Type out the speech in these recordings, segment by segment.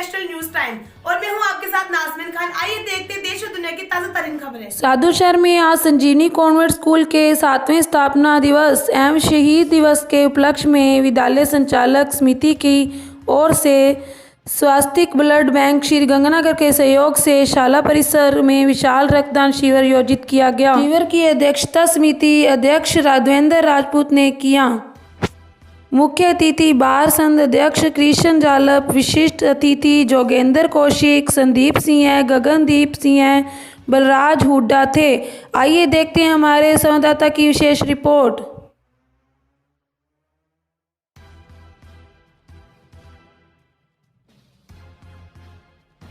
National news time और मैं हूं आपके साथ नाज़मीन खान। आइए देखते देश और दुनिया की ताज़ा तरीन खबरें। सादुलशहर में आज संजीवनी कॉन्वेंट स्कूल के 7वें स्थापना दिवस एवं शहीद दिवस के उपलक्ष्य में विद्यालय संचालक समिति की ओर से स्वास्तिक ब्लड बैंक श्री गंगानगर के सहयोग से शाला परिसर में विशाल रक्तदान शिविर आयोजित किया गया। शिविर की अध्यक्षता समिति अध्यक्ष राघवेंद्र राजपूत ने किया। मुख्य अतिथि बार संघ अध्यक्ष कृष्ण जालप, विशिष्ट अतिथि जोगेंद्र कौशिक, संदीप सिंह, गगनदीप सिंह, बलराज हुड्डा थे। आइए देखते हैं हमारे संवाददाता की विशेष रिपोर्ट।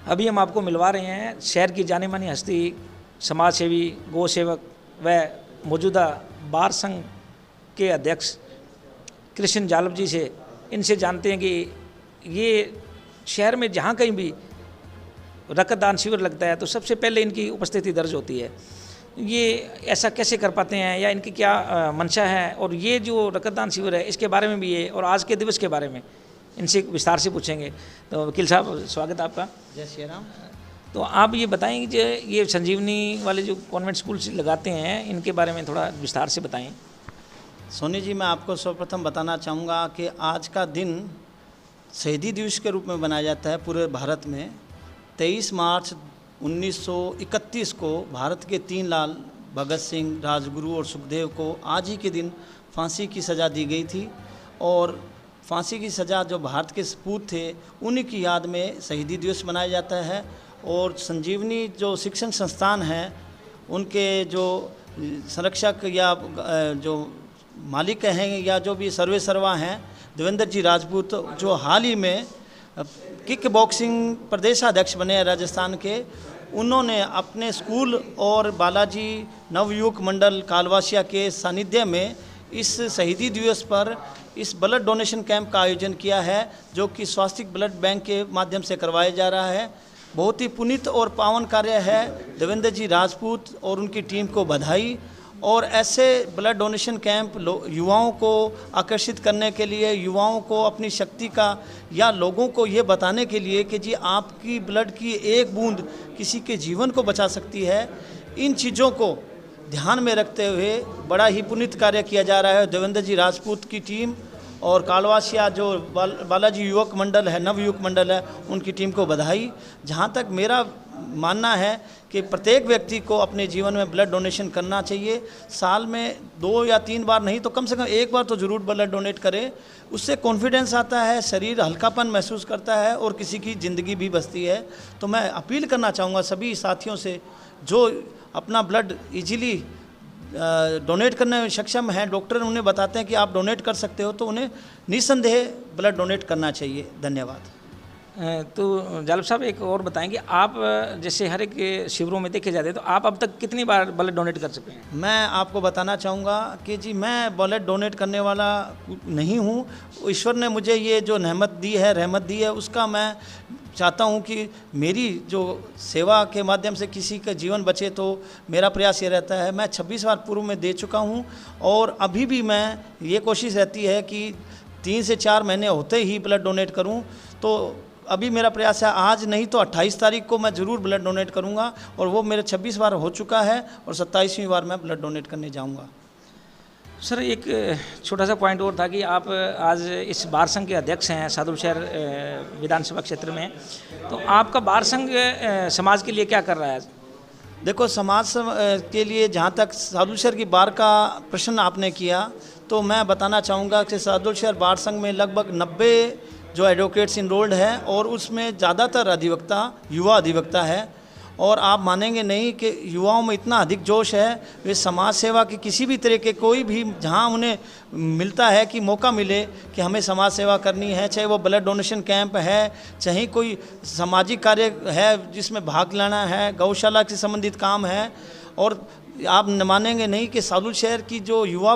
अभी हम आपको मिलवा रहे हैं शहर की जानी मानी हस्ती, समाज सेवी, गौ सेवक व मौजूदा बार संघ के अध्यक्ष कृष्ण जालप जी से। इनसे जानते हैं कि ये शहर में जहाँ कहीं भी रक्तदान शिविर लगता है तो सबसे पहले इनकी उपस्थिति दर्ज होती है। ये ऐसा कैसे कर पाते हैं या इनकी क्या मंशा है, और ये जो रक्तदान शिविर है इसके बारे में भी है और आज के दिवस के बारे में इनसे विस्तार से पूछेंगे। तो वकील साहब, स्वागत है आपका। जय श्री राम। तो आप ये बताएं कि ये संजीवनी वाले जो कॉन्वेंट स्कूल लगाते हैं इनके बारे में थोड़ा विस्तार से बताएं। सोनी जी, मैं आपको सर्वप्रथम बताना चाहूँगा कि आज का दिन शहीदी दिवस के रूप में मनाया जाता है पूरे भारत में। 23 मार्च 1931 को भारत के 3 लाल भगत सिंह, राजगुरु और सुखदेव को आज ही के दिन फांसी की सज़ा दी गई थी, और फांसी की सज़ा जो भारत के सपूत थे उन्हीं की याद में शहीदी दिवस मनाया जाता है। और संजीवनी जो शिक्षण संस्थान हैं उनके जो संरक्षक या जो मालिक हैं या जो भी सर्वे सर्वा हैं देवेंद्र जी राजपूत, जो हाल ही में किक बॉक्सिंग प्रदेशाध्यक्ष बने हैं राजस्थान के, उन्होंने अपने स्कूल और बालाजी नवयुवक मंडल कालवासिया के सानिध्य में इस शहीदी दिवस पर इस ब्लड डोनेशन कैंप का आयोजन किया है, जो कि स्वास्तिक ब्लड बैंक के माध्यम से करवाया जा रहा है। बहुत ही पुनीत और पावन कार्य है। देवेंद्र जी राजपूत और उनकी टीम को बधाई। और ऐसे ब्लड डोनेशन कैंप युवाओं को आकर्षित करने के लिए, युवाओं को अपनी शक्ति का या लोगों को ये बताने के लिए कि जी आपकी ब्लड की एक बूंद किसी के जीवन को बचा सकती है, इन चीज़ों को ध्यान में रखते हुए बड़ा ही पुनीत कार्य किया जा रहा है। देवेंद्र जी राजपूत की टीम और कालवासिया जो बालाजी युवक मंडल है, नव युवक मंडल है, उनकी टीम को बधाई। जहाँ तक मेरा मानना है कि प्रत्येक व्यक्ति को अपने जीवन में ब्लड डोनेशन करना चाहिए। साल में 2 या 3 बार नहीं तो कम से कम 1 बार तो ज़रूर ब्लड डोनेट करें। उससे कॉन्फिडेंस आता है, शरीर हल्कापन महसूस करता है और किसी की ज़िंदगी भी बचती है। तो मैं अपील करना चाहूँगा सभी साथियों से जो अपना ब्लड इजीली डोनेट करने में सक्षम हैं, डॉक्टर उन्हें बताते हैं कि आप डोनेट कर सकते हो, तो उन्हें निस्संदेह ब्लड डोनेट करना चाहिए। धन्यवाद। तो जालप साहब, एक और बताएंगे, आप जैसे हर एक शिविरों में देखे जाते हैं तो आप अब तक कितनी बार ब्लड डोनेट कर चुके हैं? मैं आपको बताना चाहूँगा कि जी मैं ब्लड डोनेट करने वाला नहीं हूँ। ईश्वर ने मुझे ये जो रहमत दी है, उसका मैं चाहता हूँ कि मेरी जो सेवा के माध्यम से किसी का जीवन बचे, तो मेरा प्रयास ये रहता है। मैं 26 बार पूर्व में दे चुका हूँ और अभी भी मैं ये कोशिश रहती है कि 3 से 4 महीने होते ही ब्लड डोनेट करूँ। तो अभी मेरा प्रयास है, आज नहीं तो 28 तारीख को मैं ज़रूर ब्लड डोनेट करूँगा, और वो मेरे 26 बार हो चुका है और 27वीं बार मैं ब्लड डोनेट करने जाऊँगा। सर, एक छोटा सा पॉइंट और था कि आप आज इस बार संघ के अध्यक्ष हैं सादुलशहर विधानसभा क्षेत्र में, तो आपका बार संघ समाज के लिए क्या कर रहा है? देखो, समाज के लिए जहाँ तक सादुलशहर की बार का प्रश्न आपने किया, तो मैं बताना चाहूँगा कि सादुलशहर बार संघ में लगभग 90 जो एडवोकेट्स इनरोल्ड है, और उसमें ज़्यादातर अधिवक्ता युवा अधिवक्ता है। और आप मानेंगे नहीं कि युवाओं में इतना अधिक जोश है, वे समाज सेवा की किसी भी तरह के कोई भी जहां उन्हें मिलता है कि मौका मिले कि हमें समाज सेवा करनी है, चाहे वो ब्लड डोनेशन कैंप है, चाहे कोई सामाजिक कार्य है जिसमें भाग लेना है, गौशाला से संबंधित काम है। और आप मानेंगे नहीं कि सादुलशहर की जो युवा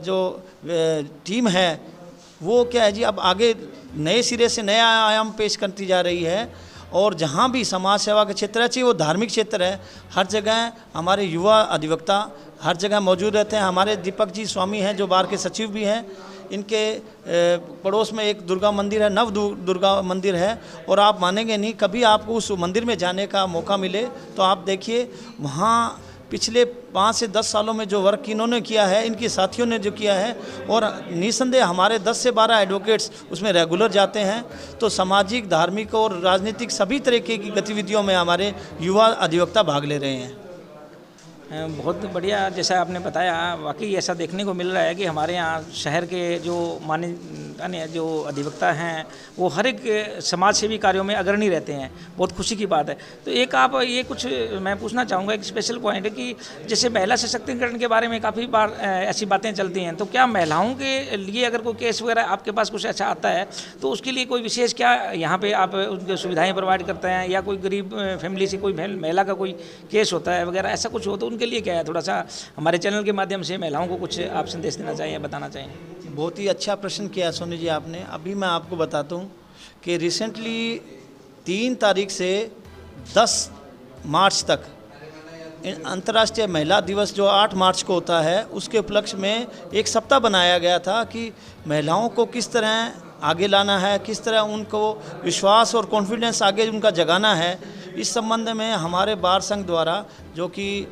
जो टीम है वो क्या है जी, अब आगे नए सिरे से नया आयाम पेश करती जा रही है। और जहाँ भी समाज सेवा का क्षेत्र है, चाहे वो धार्मिक क्षेत्र है, हर जगह हमारे युवा अधिवक्ता हर जगह मौजूद रहते हैं। हमारे दीपक जी स्वामी हैं जो बार के सचिव भी हैं। इनके पड़ोस में एक दुर्गा मंदिर है, दुर्गा मंदिर है, और आप मानेंगे नहीं, कभी आपको उस मंदिर में जाने का मौका मिले तो आप देखिए वहाँ पिछले 5 से 10 सालों में जो वर्क इन्होंने किया है, इनके साथियों ने जो किया है, और निसंदेह हमारे 10 से 12 एडवोकेट्स उसमें रेगुलर जाते हैं। तो सामाजिक, धार्मिक और राजनीतिक सभी तरीके की गतिविधियों में हमारे युवा अधिवक्ता भाग ले रहे हैं। बहुत बढ़िया, जैसा आपने बताया, वाकई ऐसा देखने को मिल रहा है कि हमारे यहाँ शहर के जो मान्य जो अधिवक्ता हैं वो हर एक समाज सेवी कार्यों में अग्रणी रहते हैं। बहुत खुशी की बात है। तो एक आप ये कुछ मैं पूछना चाहूँगा, एक स्पेशल पॉइंट है कि जैसे महिला सशक्तिकरण के बारे में काफ़ी बार ऐसी बातें चलती हैं, तो क्या महिलाओं के लिए अगर कोई केस वगैरह आपके पास कुछ अच्छा आता है तो उसके लिए कोई विशेष क्या यहाँ पे आप उनकी सुविधाएँ प्रोवाइड करते हैं, या कोई गरीब फैमिली से कोई महिला का कोई केस होता है वगैरह, ऐसा कुछ हो तो उनके लिए क्या है? थोड़ा सा हमारे चैनल के माध्यम से महिलाओं को कुछ आप संदेश देना चाहिए, बताना चाहिए। बहुत ही अच्छा प्रश्न किया सोनी जी आपने। अभी मैं आपको बताता हूँ कि रिसेंटली 3 तारीख से 10 मार्च तक अंतर्राष्ट्रीय महिला दिवस जो 8 मार्च को होता है, उसके उपलक्ष्य में एक सप्ताह बनाया गया था कि महिलाओं को किस तरह आगे लाना है, किस तरह उनको विश्वास और कॉन्फिडेंस आगे उनका जगाना है। इस संबंध में हमारे बार संघ द्वारा जो कि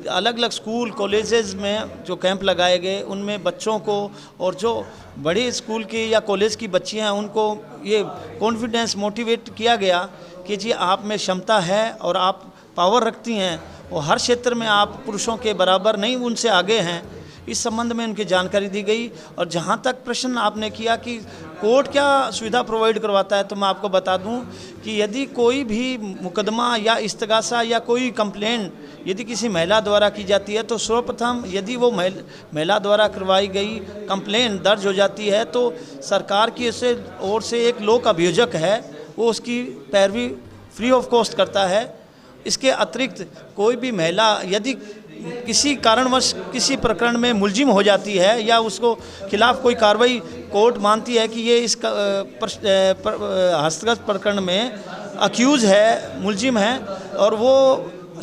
अलग अलग स्कूल कॉलेजेस में जो कैंप लगाए गए, उनमें बच्चों को और जो बड़े स्कूल की या कॉलेज की बच्चियां हैं उनको ये कॉन्फिडेंस मोटिवेट किया गया कि जी आप में क्षमता है और आप पावर रखती हैं और हर क्षेत्र में आप पुरुषों के बराबर नहीं, उनसे आगे हैं। इस संबंध में उनकी जानकारी दी गई। और जहाँ तक प्रश्न आपने किया कि कोर्ट क्या सुविधा प्रोवाइड करवाता है, तो मैं आपको बता दूं कि यदि कोई भी मुकदमा या इस्तगासा या कोई कंप्लेंट यदि किसी महिला द्वारा की जाती है, तो सर्वप्रथम यदि वो महिला द्वारा करवाई गई कंप्लेंट दर्ज हो जाती है तो सरकार की ओर से एक लोक अभियोजक है, वो उसकी पैरवी फ्री ऑफ कॉस्ट करता है। इसके अतिरिक्त कोई भी महिला यदि किसी कारणवश किसी प्रकरण में मुलजिम हो जाती है या उसको खिलाफ कोई कार्रवाई कोर्ट मानती है कि ये इस हस्तगत प्रकरण में अक्यूज है, मुलजिम है, और वो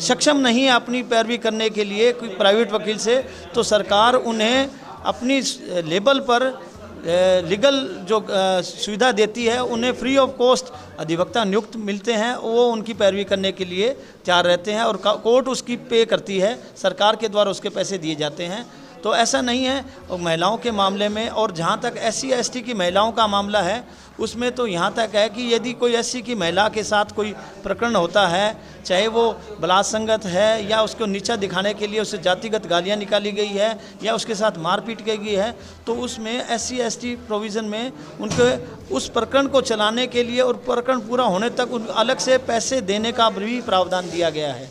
सक्षम नहीं है अपनी पैरवी करने के लिए कोई प्राइवेट वकील से, तो सरकार उन्हें अपनी लेवल पर लीगल जो सुविधा देती है, उन्हें फ्री ऑफ कॉस्ट अधिवक्ता नियुक्त मिलते हैं, वो उनकी पैरवी करने के लिए तैयार रहते हैं और कोर्ट उसकी पे करती है, सरकार के द्वारा उसके पैसे दिए जाते हैं। तो ऐसा नहीं है महिलाओं के मामले में। और जहाँ तक SC ST की महिलाओं का मामला है, उसमें तो यहाँ तक है कि यदि कोई SC की महिला के साथ कोई प्रकरण होता है, चाहे वो बलात्कार संगत है या उसको नीचा दिखाने के लिए उससे जातिगत गालियाँ निकाली गई है या उसके साथ मारपीट की गई है, तो उसमें SC ST प्रोविज़न में उनके उस प्रकरण को चलाने के लिए और प्रकरण पूरा होने तक उन अलग से पैसे देने का भी प्रावधान दिया गया है।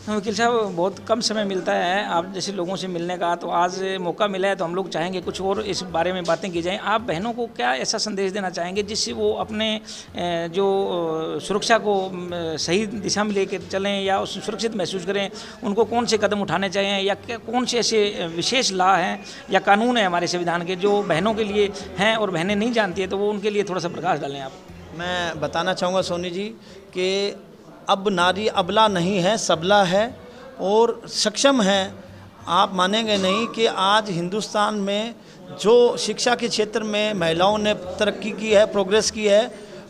वकील साहब, बहुत कम समय मिलता है आप जैसे लोगों से मिलने का, तो आज मौका मिला है तो हम लोग चाहेंगे कुछ और इस बारे में बातें की जाएं। आप बहनों को क्या ऐसा संदेश देना चाहेंगे जिससे वो अपने जो सुरक्षा को सही दिशा में लेकर चलें या उस सुरक्षित महसूस करें? उनको कौन से कदम उठाने चाहिए या कौन से ऐसे विशेष लॉ हैं या कानून हैं हमारे संविधान के जो बहनों के लिए हैं और बहनें नहीं जानती है, तो वो उनके लिए थोड़ा सा प्रकाश डालें आप। मैं बताना चाहूँगा सोनी जी कि अब नारी अबला नहीं है, सबला है और सक्षम है। आप मानेंगे नहीं कि आज हिंदुस्तान में जो शिक्षा के क्षेत्र में महिलाओं ने तरक्की की है, प्रोग्रेस की है,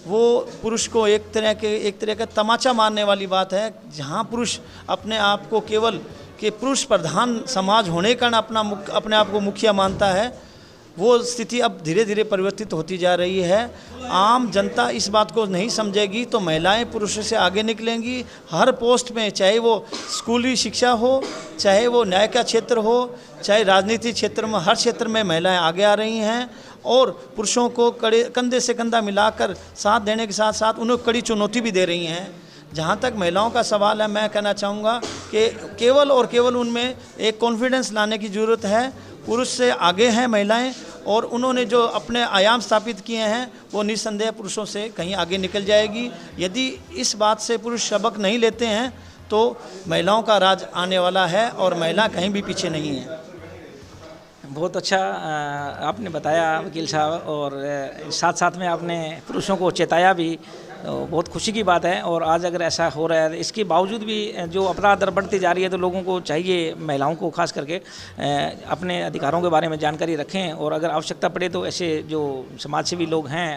वो पुरुष को एक तरह का तमाचा मारने वाली बात है। जहाँ पुरुष अपने आप को केवल कि पुरुष प्रधान समाज होने का अपने आप को मुखिया मानता है, वो स्थिति अब धीरे धीरे परिवर्तित होती जा रही है। आम जनता इस बात को नहीं समझेगी तो महिलाएं पुरुषों से आगे निकलेंगी हर पोस्ट में, चाहे वो स्कूली शिक्षा हो, चाहे वो न्याय का क्षेत्र हो, चाहे राजनीतिक क्षेत्र में, हर क्षेत्र में महिलाएं आगे आ रही हैं और पुरुषों को कंधे से कंधा मिलाकर साथ देने के साथ साथ उन्हें कड़ी चुनौती भी दे रही हैं। जहाँ तक महिलाओं का सवाल है, मैं कहना चाहूँगा कि केवल और केवल उनमें एक कॉन्फिडेंस लाने की ज़रूरत है। पुरुष से आगे हैं महिलाएं और उन्होंने जो अपने आयाम स्थापित किए हैं वो निस्संदेह पुरुषों से कहीं आगे निकल जाएगी। यदि इस बात से पुरुष सबक नहीं लेते हैं तो महिलाओं का राज आने वाला है और महिला कहीं भी पीछे नहीं है। बहुत अच्छा आपने बताया वकील साहब, और साथ साथ में आपने पुरुषों को चेताया भी तो बहुत खुशी की बात है। और आज अगर ऐसा हो रहा है, इसके बावजूद भी जो अपराध दर बढ़ती जा रही है, तो लोगों को चाहिए, महिलाओं को खास करके अपने अधिकारों के बारे में जानकारी रखें, और अगर आवश्यकता पड़े तो ऐसे जो समाजसेवी लोग हैं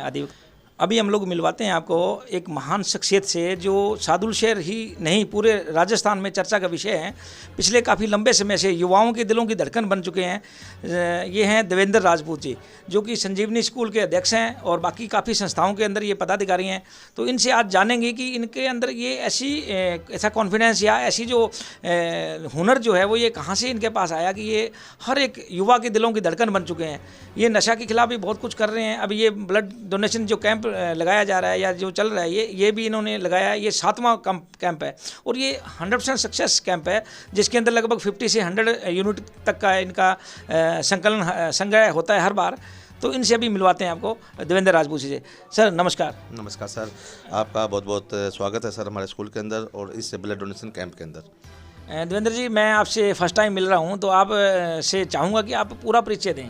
अभी हम लोग मिलवाते हैं आपको एक महान शख्सियत से जो सादुल शहर ही नहीं पूरे राजस्थान में चर्चा का विषय है। पिछले काफ़ी लंबे समय से युवाओं के दिलों की धड़कन बन चुके हैं। ये हैं देवेंद्र राजपूत जी, जो कि संजीवनी स्कूल के अध्यक्ष हैं और बाकी काफ़ी संस्थाओं के अंदर ये पदाधिकारी हैं। तो इनसे आज जानेंगे कि इनके अंदर ये ऐसा कॉन्फिडेंस या ऐसी जो हुनर जो है वो ये कहाँ से इनके पास आया कि ये हर एक युवा के दिलों की धड़कन बन चुके हैं। ये नशा के खिलाफ भी बहुत कुछ कर रहे हैं। अभी ये ब्लड डोनेशन जो कैंप लगाया जा रहा है या जो चल रहा है, ये भी इन्होंने लगाया है। ये 7वां कैंप है और ये 100% सक्सेस कैंप है, जिसके अंदर लगभग 50 से 100 यूनिट तक का इनका संग्रह होता है हर बार। तो इनसे अभी मिलवाते हैं आपको देवेंद्र राजपूत जी। सर नमस्कार। नमस्कार सर, आपका बहुत बहुत स्वागत है सर हमारे स्कूल के अंदर और इस ब्लड डोनेशन कैंप के अंदर। देवेंद्र जी, मैं आपसे फर्स्ट टाइम मिल रहा हूं, तो आप से चाहूँगा कि आप पूरा परिचय दें।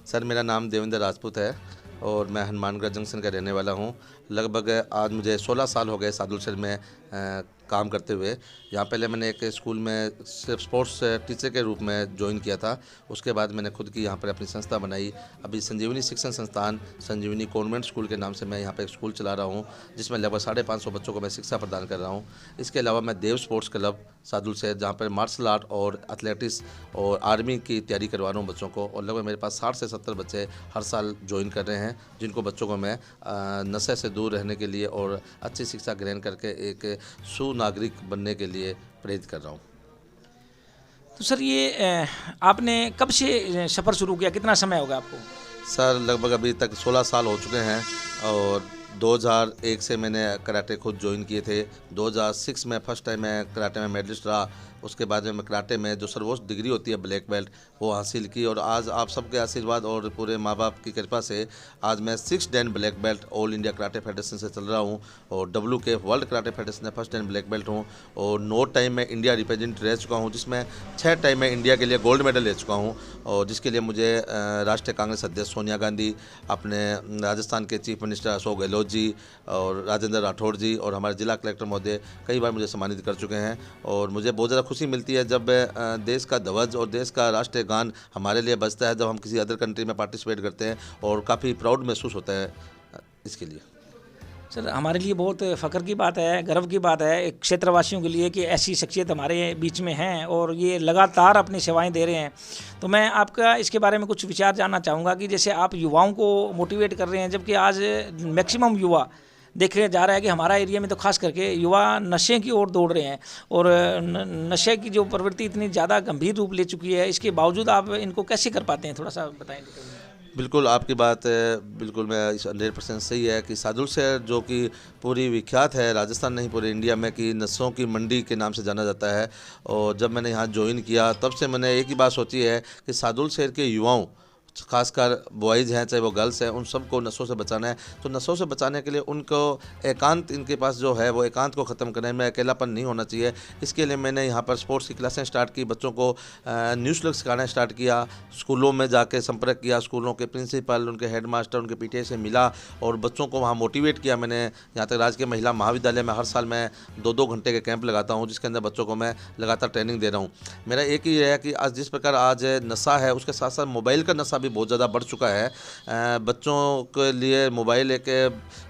सर मेरा नाम देवेंद्र राजपूत है और मैं हनुमानगढ़ जंक्शन का रहने वाला हूँ। लगभग आज मुझे 16 साल हो गए सादुल शहर में काम करते हुए। यहाँ पहले मैंने एक स्कूल में सिर्फ स्पोर्ट्स टीचर के रूप में ज्वाइन किया था। उसके बाद मैंने खुद की यहाँ पर अपनी संस्था बनाई। अभी संजीवनी शिक्षण संस्थान संजीवनी कॉन्वेंट स्कूल के नाम से मैं यहाँ पर एक स्कूल चला रहा हूँ, जिसमें लगभग 550 बच्चों को मैं शिक्षा प्रदान कर रहा हूँ। इसके अलावा मैं देव स्पोर्ट्स क्लब सादुल शहर, जहाँ पर मार्शल आर्ट और एथलेटिक्स और आर्मी की तैयारी करवा रहा हूँ बच्चों को। और लगभग मेरे पास 60 से 70 बच्चे हर साल ज्वाइन कर रहे हैं, जिनको बच्चों को मैं नशे से दूर रहने के लिए और अच्छी शिक्षा ग्रहण करके एक सुनागरिक बनने के लिए प्रेरित कर रहा हूँ। तो सर ये आपने कब से सफ़र शुरू किया, कितना समय होगा आपको? सर लगभग अभी तक 16 साल हो चुके हैं और 2001 से मैंने कराटे खुद ज्वाइन किए थे। 2006 में फर्स्ट टाइम मैं कराटे में मेडलिस्ट रहा। उसके बाद में मैं कराटे में जो सर्वोच्च डिग्री होती है ब्लैक बेल्ट वो हासिल की। और आज आप सबके आशीर्वाद और पूरे माँ बाप की कृपा से आज मैं 6 Dan black belt all India karate federation से चल रहा हूँ और WKF वर्ल्ड कराटे फेडरेशन में फर्स्ट डैन ब्लैक बेल्ट हूँ। और 9 टाइम मैं इंडिया रिप्रेजेंट रह चुका हूँ, जिसमें 6 टाइम मैं इंडिया के लिए गोल्ड मेडल ले चुका हूँ। और जिसके लिए मुझे राष्ट्रीय कांग्रेस अध्यक्ष सोनिया गांधी, अपने राजस्थान के चीफ मिनिस्टर अशोक गहलोत जी और राजेंद्र राठौड़ जी और हमारे जिला कलेक्टर महोदय कई बार मुझे सम्मानित कर चुके हैं। और मुझे बहुत ज़्यादा खुशी मिलती है जब देश का ध्वज और देश का राष्ट्रीय गान हमारे लिए बजता है, जब हम किसी अदर कंट्री में पार्टिसिपेट करते हैं, और काफ़ी प्राउड महसूस होता है इसके लिए। सर हमारे लिए बहुत फ़ख्र की बात है, गर्व की बात है एक क्षेत्रवासियों के लिए कि ऐसी शख्सियत हमारे बीच में हैं और ये लगातार अपनी सेवाएं दे रहे हैं। तो मैं आपका इसके बारे में कुछ विचार जानना चाहूँगा कि जैसे आप युवाओं को मोटिवेट कर रहे हैं, जबकि आज मैक्सिमम युवा देखे जा रहा है कि हमारा एरिया में तो खास करके युवा नशे की ओर दौड़ रहे हैं और नशे की जो प्रवृत्ति इतनी ज़्यादा गंभीर रूप ले चुकी है, इसके बावजूद आप इनको कैसे कर पाते हैं, थोड़ा सा बताएं। बिल्कुल आपकी बात बिल्कुल मैं 100% सही है कि सादुल शहर जो कि पूरी विख्यात है राजस्थान नहीं पूरे इंडिया में कि नशों की मंडी के नाम से जाना जाता है। और जब मैंने यहाँ ज्वाइन किया तब से मैंने एक ही बात सोची है कि सादुल शहर के युवाओं, खासकर बॉयज़ हैं चाहे वो गर्ल्स हैं, उन सबको नशों से बचाना है। तो नशों से बचाने के लिए उनको एकांत, इनके पास जो है वो एकांत को ख़त्म करने में अकेलापन नहीं होना चाहिए। इसके लिए मैंने यहाँ पर स्पोर्ट्स की क्लासें स्टार्ट की, बच्चों को न्यूज़ लग सिखाना स्टार्ट किया, स्कूलों में जाके संपर्क किया, स्कूलों के प्रिंसिपल, उनके हेडमास्टर, उनके PTA से मिला और बच्चों को वहाँ मोटिवेट किया। मैंने यहाँ तक राजकीय महिला महाविद्यालय में हर साल मैं 2-2 घंटे के कैंप लगाता हूँ, जिसके अंदर बच्चों को मैं लगातार ट्रेनिंग दे रहा हूँ। मेरा एक ही है कि आज जिस प्रकार आज नशा है, उसके साथ साथ मोबाइल का नशा बहुत ज़्यादा बढ़ चुका है। बच्चों के लिए मोबाइल एक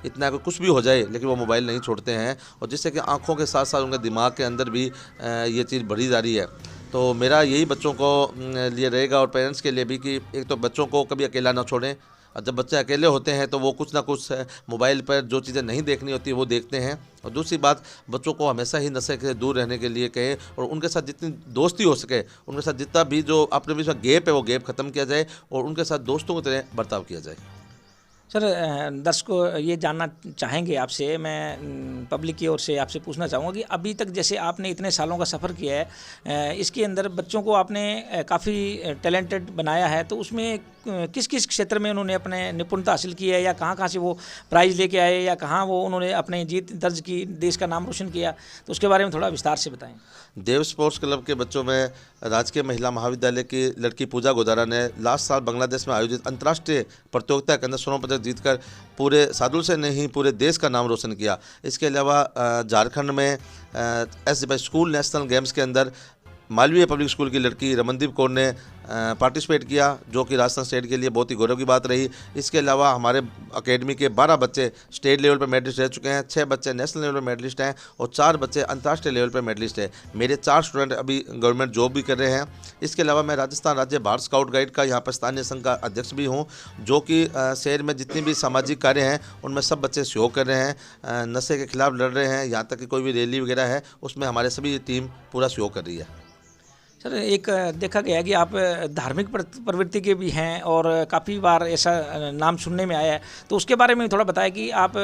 इतना कि कुछ भी हो जाए लेकिन वो मोबाइल नहीं छोड़ते हैं, और जिससे कि आंखों के साथ साथ उनके दिमाग के अंदर भी ये चीज़ बढ़ी जा रही है। तो मेरा यही बच्चों को लिए रहेगा और पेरेंट्स के लिए भी कि एक तो बच्चों को कभी अकेला ना छोड़ें, और जब बच्चे अकेले होते हैं तो वो कुछ ना कुछ मोबाइल पर जो चीज़ें नहीं देखनी होती वो देखते हैं। और दूसरी बात, बच्चों को हमेशा ही नशे से दूर रहने के लिए कहें और उनके साथ जितनी दोस्ती हो सके, उनके साथ जितना भी जो अपने बीच में गैप है वो गैप ख़त्म किया जाए और उनके साथ दोस्तों की तरह बर्ताव किया जाए। सर दर्शकों ये जानना चाहेंगे आपसे, मैं पब्लिक की ओर से आपसे पूछना चाहूँगा कि अभी तक जैसे आपने इतने सालों का सफ़र किया है, इसके अंदर बच्चों को आपने काफ़ी टैलेंटेड बनाया है, तो उसमें किस किस क्षेत्र में उन्होंने अपने निपुणता हासिल की है या कहाँ कहाँ से वो प्राइज़ लेके आए या कहाँ वो उन्होंने अपने जीत दर्ज की, देश का नाम रोशन किया, तो उसके बारे में थोड़ा विस्तार से बताएं। देव स्पोर्ट्स क्लब के बच्चों में राजकीय महिला महाविद्यालय की लड़की पूजा गोदारा ने लास्ट साल बांग्लादेश में आयोजित अंतर्राष्ट्रीय प्रतियोगिता के अंदर स्वर्ण पदक पदक जीतकर पूरे सादुल से नहीं पूरे देश का नाम रोशन किया। इसके अलावा झारखंड में स्कूल नेशनल गेम्स के अंदर मालवीय पब्लिक स्कूल की लड़की रमनदीप कौर ने पार्टिसिपेट किया, जो कि राजस्थान स्टेट के लिए बहुत ही गौरव की बात रही। इसके अलावा हमारे एकेडमी के 12 बच्चे स्टेट लेवल पर मेडलिस्ट रह चुके हैं, 6 बच्चे नेशनल लेवल पर मेडलिस्ट हैं और 4 बच्चे अंतर्राष्ट्रीय लेवल पर मेडलिस्ट हैं। मेरे 4 स्टूडेंट अभी गवर्नमेंट जॉब भी कर रहे हैं। इसके अलावा मैं राजस्थान राज्य भारत स्काउट गाइड का यहाँ पर स्थानीय संघ का अध्यक्ष भी हूँ, जो कि शहर में जितनी भी सामाजिक कार्य हैं उनमें सब बच्चे सहयोग कर रहे हैं, नशे के खिलाफ लड़ रहे हैं। यहाँ तक कि कोई भी रैली वगैरह है उसमें हमारे सभी टीम पूरा सहयोग कर रही है। सर, एक देखा गया है कि आप धार्मिक प्रवृत्ति के भी हैं और काफ़ी बार ऐसा नाम सुनने में आया है, तो उसके बारे में थोड़ा बताएं कि आप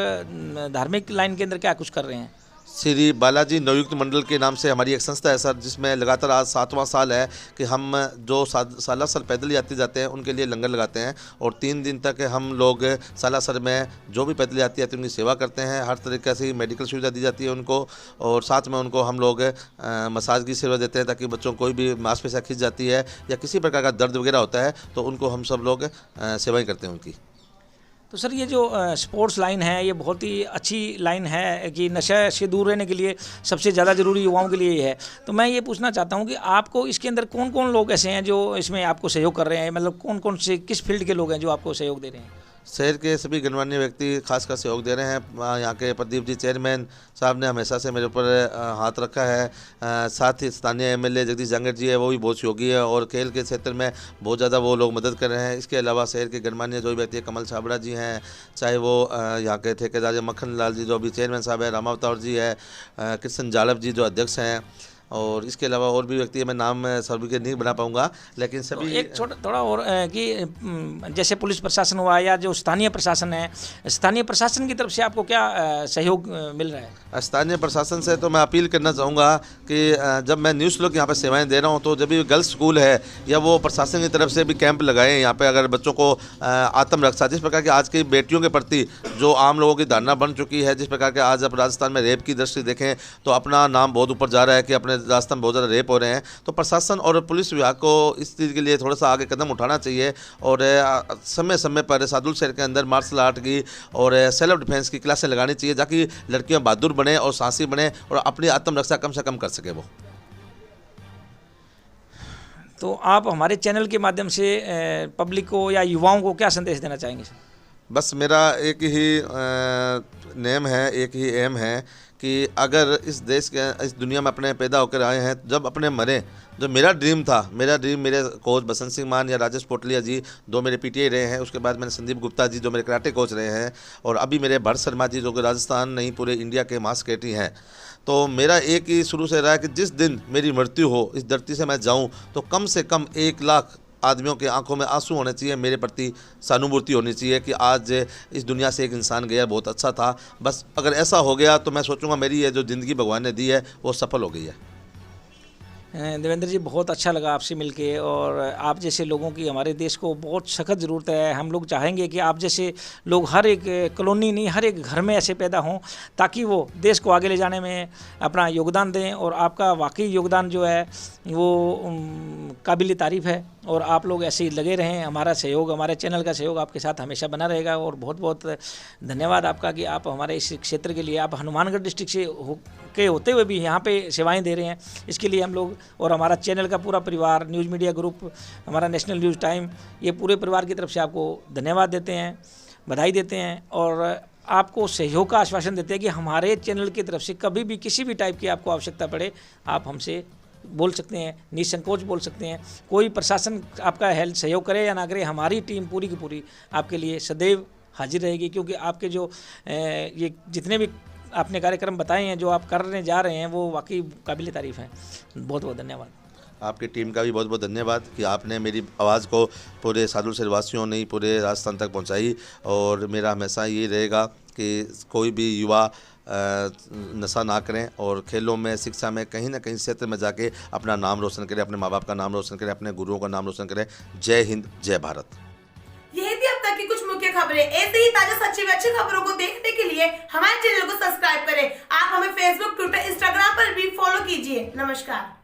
धार्मिक लाइन के अंदर क्या कुछ कर रहे हैं। श्री बालाजी नवयुक्त मंडल के नाम से हमारी एक संस्था है सर, जिसमें लगातार आज 7वां साल है कि हम जो सालासर पैदल यात्री जाते हैं उनके लिए लंगर लगाते हैं और 3 दिन तक हम लोग सालासर में जो भी पैदल यात्री आते हैं उनकी सेवा करते हैं। हर तरीके से मेडिकल सुविधा दी जाती है उनको और साथ में उनको हम लोग मसाज की सेवा देते हैं, ताकि बच्चों को कोई भी मांसपेशियाँ खिंच जाती है या किसी प्रकार का दर्द वगैरह होता है तो उनको हम सब लोग सेवाएँ करते हैं उनकी। तो सर, ये जो स्पोर्ट्स लाइन है ये बहुत ही अच्छी लाइन है कि नशे से दूर रहने के लिए सबसे ज़्यादा ज़रूरी युवाओं के लिए ही है। तो मैं ये पूछना चाहता हूँ कि आपको इसके अंदर कौन कौन लोग ऐसे हैं जो इसमें आपको सहयोग कर रहे हैं, मतलब कौन कौन से किस फील्ड के लोग हैं जो आपको सहयोग दे रहे हैं। शहर के सभी गणमान्य व्यक्ति खासकर सहयोग दे रहे हैं। यहाँ के प्रदीप जी चेयरमैन साहब ने हमेशा से मेरे ऊपर हाथ रखा है। साथ ही स्थानीय एमएलए जगदीश जांगड़ जी है, वो भी बहुत सहयोगी है और खेल के क्षेत्र में बहुत ज़्यादा वो लोग मदद कर रहे हैं। इसके अलावा शहर के गणमान्य जो व्यक्ति है, कमल छाबड़ा जी हैं, चाहे वो यहाँ के ठेकेदार मक्खन लाल जी जो अभी चेयरमैन साहब है, रामावतार जी है, कृष्ण जालव जी जो अध्यक्ष हैं, और इसके अलावा और भी व्यक्ति है, मैं नाम सभी के नहीं बना पाऊंगा, लेकिन सभी तो एक छोटा थोड़ा और कि जैसे पुलिस प्रशासन हुआ या जो स्थानीय प्रशासन है, स्थानीय प्रशासन की तरफ से आपको क्या सहयोग मिल रहा है। स्थानीय प्रशासन से तो मैं अपील करना चाहूँगा कि जब मैं न्यूज़ लोग यहाँ पे सेवाएं दे रहा हूँ तो जब भी गर्ल्स स्कूल है या वो प्रशासन की तरफ से भी कैंप लगाएं यहाँ पे, अगर बच्चों को आत्मरक्षा, जिस प्रकार की आज की बेटियों के प्रति जो आम लोगों की धारणा बन चुकी है, जिस प्रकार के आज आप राजस्थान में रेप की दृष्टि देखें तो अपना नाम बहुत ऊपर जा रहा है कि अपने राजस्थान बहुत ज़्यादा रेप हो रहे हैं, तो प्रशासन और पुलिस विभाग को इस चीज़ के लिए थोड़ा सा आगे कदम उठाना चाहिए और समय समय पर सादुल शहर के अंदर मार्शल आर्ट की और सेल्फ डिफेंस की क्लासें लगानी चाहिए, ताकि लड़कियां बहादुर बने और साहसी बने और अपनी आत्मरक्षा कम से कम कर सके वो। तो आप हमारे चैनल के माध्यम से पब्लिक को या युवाओं को क्या संदेश देना चाहेंगे सर। बस मेरा एक ही नेम है, एक ही एम है कि अगर इस देश के इस दुनिया में अपने पैदा होकर आए हैं, जब अपने मरें, जो मेरा ड्रीम था, मेरे कोच बसंत सिंह मान या राजेश पोटलिया जी दो मेरे पीटीआई रहे हैं, उसके बाद मैंने संदीप गुप्ता जी जो मेरे कराटे कोच रहे हैं, और अभी मेरे भरत शर्मा जी जो कि राजस्थान नहीं पूरे इंडिया के मास सेक्रेटरी हैं। तो मेरा एक ही शुरू से रहा है कि जिस दिन मेरी मृत्यु हो, इस धरती से मैं जाऊं, तो कम से कम 1 लाख आदमियों के आंखों में आंसू होने चाहिए, मेरे प्रति सहानुभूति होनी चाहिए कि आज इस दुनिया से एक इंसान गया, बहुत अच्छा था। बस अगर ऐसा हो गया तो मैं सोचूंगा मेरी ये जो ज़िंदगी भगवान ने दी है वो सफल हो गई है। देवेंद्र जी, बहुत अच्छा लगा आपसे मिलके, और आप जैसे लोगों की हमारे देश को बहुत सख्त ज़रूरत है। हम लोग चाहेंगे कि आप जैसे लोग हर एक कॉलोनी नहीं, हर एक घर में ऐसे पैदा हों, ताकि वो देश को आगे ले जाने में अपना योगदान दें। और आपका वाकई योगदान जो है वो काबिल तारीफ़ है, और आप लोग ऐसे ही लगे रहें। हमारा सहयोग, हमारे चैनल का सहयोग आपके साथ हमेशा बना रहेगा। और बहुत बहुत धन्यवाद आपका कि आप हमारे इस क्षेत्र के लिए, आप हनुमानगढ़ डिस्ट्रिक्ट से होते हुए भी यहाँ पे सेवाएं दे रहे हैं। इसके लिए हम लोग और हमारा चैनल का पूरा परिवार, न्यूज़ मीडिया ग्रुप, हमारा नेशनल न्यूज़ टाइम, ये पूरे परिवार की तरफ से आपको धन्यवाद देते हैं, बधाई देते हैं, और आपको सहयोग का आश्वासन देते हैं कि हमारे चैनल की तरफ से कभी भी किसी भी टाइप की आपको आवश्यकता पड़े, आप हमसे बोल सकते हैं, निसंकोच बोल सकते हैं। कोई प्रशासन आपका हेल्प सहयोग करे या ना करे, हमारी टीम पूरी की पूरी आपके लिए सदैव हाजिर रहेगी। क्योंकि आपके जो ये जितने भी आपने कार्यक्रम बताए हैं, जो आप करने जा रहे हैं, वो वाकई काबिल तारीफ़ हैं। बहुत बहुत धन्यवाद। आपकी टीम का भी बहुत बहुत धन्यवाद कि आपने मेरी आवाज़ को पूरे सादुल शहर वासियों ने पूरे राजस्थान तक पहुंचाई। और मेरा हमेशा ये रहेगा कि कोई भी युवा नशा ना करें और खेलों में, शिक्षा में, कहीं ना कहीं क्षेत्र में जाके अपना नाम रोशन करें, अपने माँ बाप का नाम रोशन करें, अपने गुरुओं का नाम रोशन करें। जय हिंद, जय भारत। यही थी अब तक की कुछ मुख्य खबरें। ऐसे ही ताजा, सच्ची व अच्छी खबरों को देखने के लिए हमारे चैनल को सब्सक्राइब करें। आप हमें फेसबुक, ट्विटर, इंस्टाग्राम पर भी फॉलो कीजिए। नमस्कार।